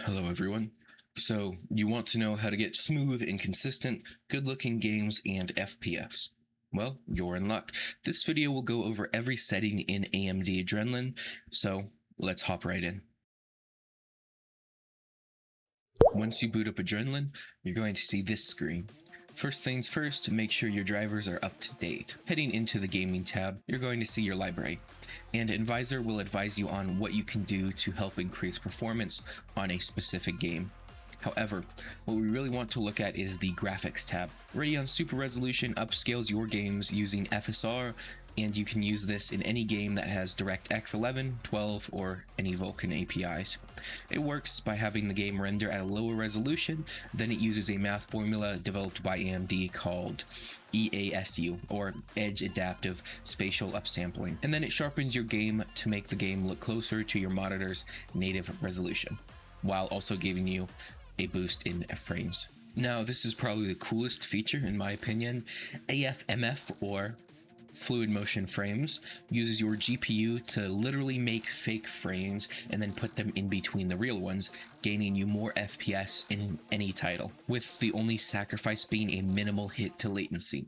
Hello everyone. So you want to know how to get smooth and consistent, good-looking games and FPS. Well, you're in luck. This video will go over every setting in AMD Adrenaline, so let's hop right in. Once you boot up Adrenaline, you're going to see this screen. First things first, make sure your drivers are up to date. Heading into the gaming tab, you're going to see your library, and Advisor will advise you on what you can do to help increase performance on a specific game. However, what we really want to look at is the graphics tab. Radeon Super Resolution upscales your games using FSR, and you can use this in any game that has DirectX 11, 12, or any Vulkan APIs. It works by having the game render at a lower resolution, then it uses a math formula developed by AMD called EASU, or Edge Adaptive Spatial Upsampling, and then it sharpens your game to make the game look closer to your monitor's native resolution, while also giving you a boost in frames. Now, this is probably the coolest feature in my opinion. AFMF, or Fluid Motion Frames, uses your GPU to literally make fake frames and then put them in between the real ones, gaining you more FPS in any title, with the only sacrifice being a minimal hit to latency.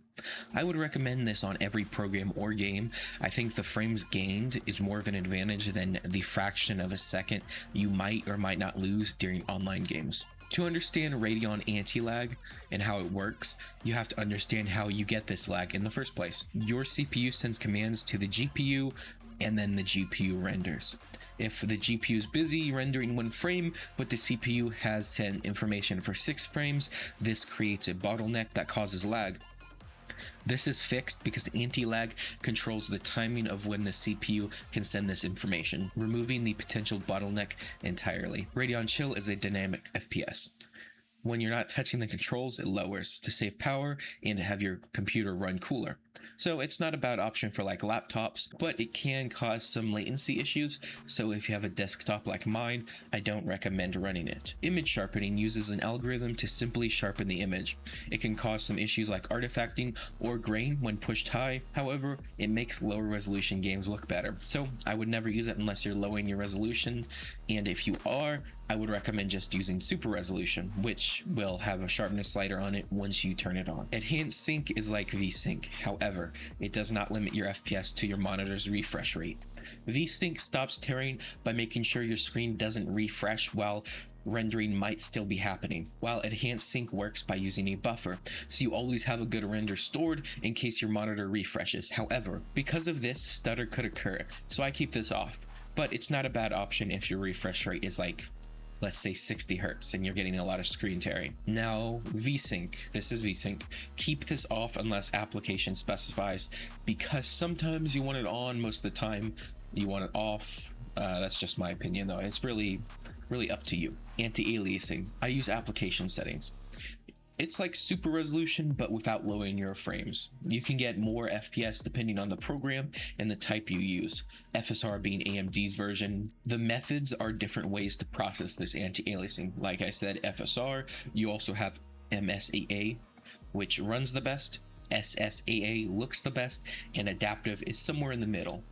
I would recommend this on every program or game. I think the frames gained is more of an advantage than the fraction of a second you might or might not lose during online games. To understand Radeon anti-lag and how it works, you have to understand how you get this lag in the first place. Your CPU sends commands to the GPU, and then the GPU renders. If the GPU is busy rendering one frame, but the CPU has sent information for 6 frames, this creates a bottleneck that causes lag. This is fixed because the anti-lag controls the timing of when the CPU can send this information, removing the potential bottleneck entirely. Radeon Chill is a dynamic FPS. When you're not touching the controls, it lowers to save power and to have your computer run cooler. So it's not a bad option for like laptops, but it can cause some latency issues. So if you have a desktop like mine, I don't recommend running it. Image sharpening uses an algorithm to simply sharpen the image. It can cause some issues like artifacting or grain when pushed high. However, it makes lower resolution games look better. So I would never use it unless you're lowering your resolution. And if you are, I would recommend just using super resolution, which will have a sharpness slider on it once you turn it on. Enhanced sync is like VSync. However, it does not limit your FPS to your monitor's refresh rate. VSync stops tearing by making sure your screen doesn't refresh while rendering might still be happening, while enhanced sync works by using a buffer, so you always have a good render stored in case your monitor refreshes. However, because of this, stutter could occur, so I keep this off, but it's not a bad option if your refresh rate is like, let's say 60 Hertz and you're getting a lot of screen tearing. Now, VSync, this is VSync. Keep this off unless application specifies, because sometimes you want it on, most of the time you want it off. That's just my opinion though. It's really up to you. Anti-aliasing. I use application settings. It's like super resolution, but without lowering your frames. You can get more FPS depending on the program and the type you use, FSR being AMD's version. The methods are different ways to process this anti-aliasing. Like I said, FSR, you also have MSAA, which runs the best, SSAA looks the best, and adaptive is somewhere in the middle.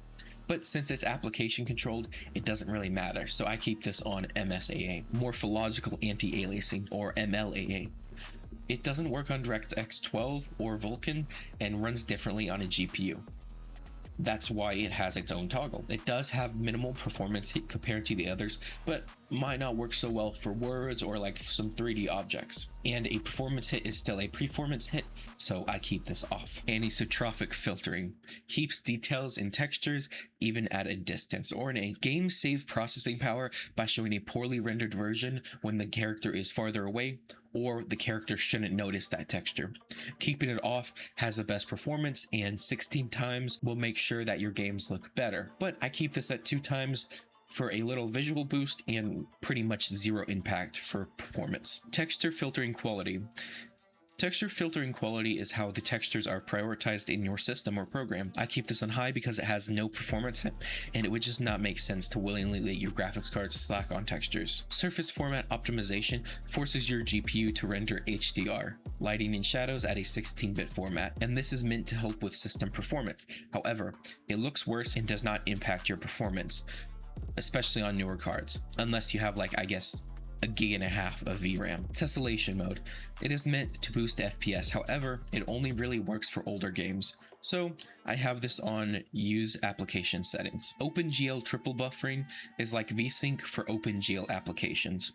But since it's application controlled, it doesn't really matter, so I keep this on MSAA. Morphological anti-aliasing, or MLAA. It doesn't work on DirectX 12 or Vulkan and runs differently on a GPU. That's why it has its own toggle. It does have minimal performance hit compared to the others, but might not work so well for words or like some 3D objects. And a performance hit is still a performance hit, so I keep this off. Anisotropic filtering keeps details and textures even at a distance, or in a game save processing power by showing a poorly rendered version when the character is farther away, or the character shouldn't notice that texture. Keeping it off has the best performance, and 16 times will make sure that your games look better. But I keep this at 2 times for a little visual boost and pretty much 0 impact for performance. Texture filtering quality. Texture filtering quality is how the textures are prioritized in your system or program. I keep this on high because it has no performance hit, and it would just not make sense to willingly let your graphics card slack on textures. Surface format optimization forces your GPU to render HDR, lighting and shadows at a 16-bit format, and this is meant to help with system performance. However, it looks worse and does not impact your performance, especially on newer cards, unless you have, like, I guess, a gig and a half of VRAM. Tessellation mode. It is meant to boost FPS, however, it only really works for older games. So I have this on use application settings. OpenGL triple buffering is like VSync for OpenGL applications.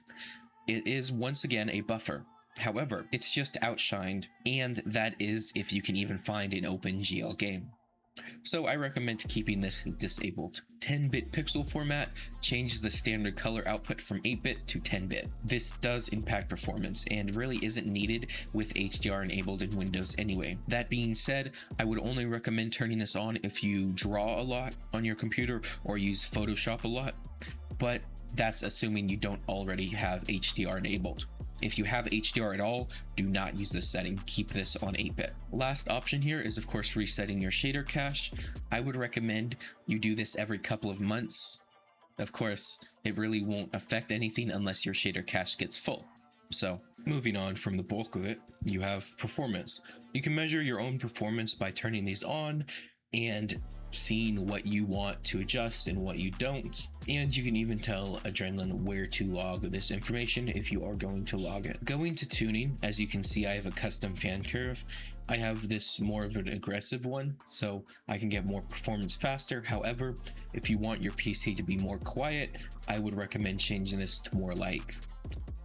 It is once again a buffer. However, it's just outshined, and that is if you can even find an OpenGL game. So I recommend keeping this disabled. 10-bit pixel format changes the standard color output from 8-bit to 10-bit. This does impact performance and really isn't needed with HDR enabled in Windows anyway. That being said, I would only recommend turning this on if you draw a lot on your computer or use Photoshop a lot, but that's assuming you don't already have HDR enabled. If you have HDR at all, do not use this setting. Keep this on 8-bit. Last option here is of course resetting your shader cache. I would recommend you do this every couple of months. Of course, it really won't affect anything unless your shader cache gets full. So moving on from the bulk of it, you have performance. You can measure your own performance by turning these on and seeing what you want to adjust and what you don't, and you can even tell Adrenaline where to log this information if you are going to log it. Going to tuning, as you can see I have a custom fan curve. I have this more of an aggressive one so I can get more performance faster. However, if you want your PC to be more quiet, I would recommend changing this to more like,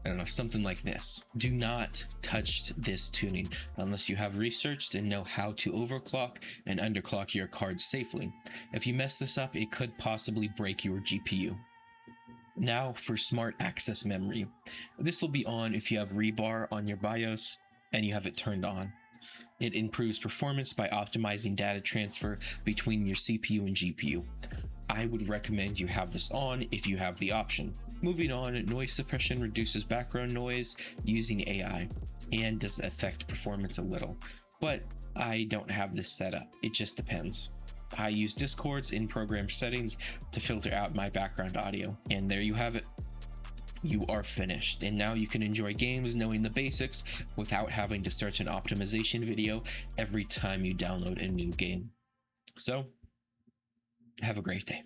I don't know, something like this. Do not touch this tuning unless you have researched and know how to overclock and underclock your card safely. If you mess this up, it could possibly break your GPU. Now for smart access memory. This will be on if you have rebar on your BIOS and you have it turned on. It improves performance by optimizing data transfer between your CPU and GPU. I would recommend you have this on if you have the option. Moving on, noise suppression reduces background noise using AI and does affect performance a little, but I don't have this set up. It just depends. I use Discord's in-program settings to filter out my background audio, and there you have it. You are finished, and now you can enjoy games knowing the basics without having to search an optimization video every time you download a new game. So, have a great day.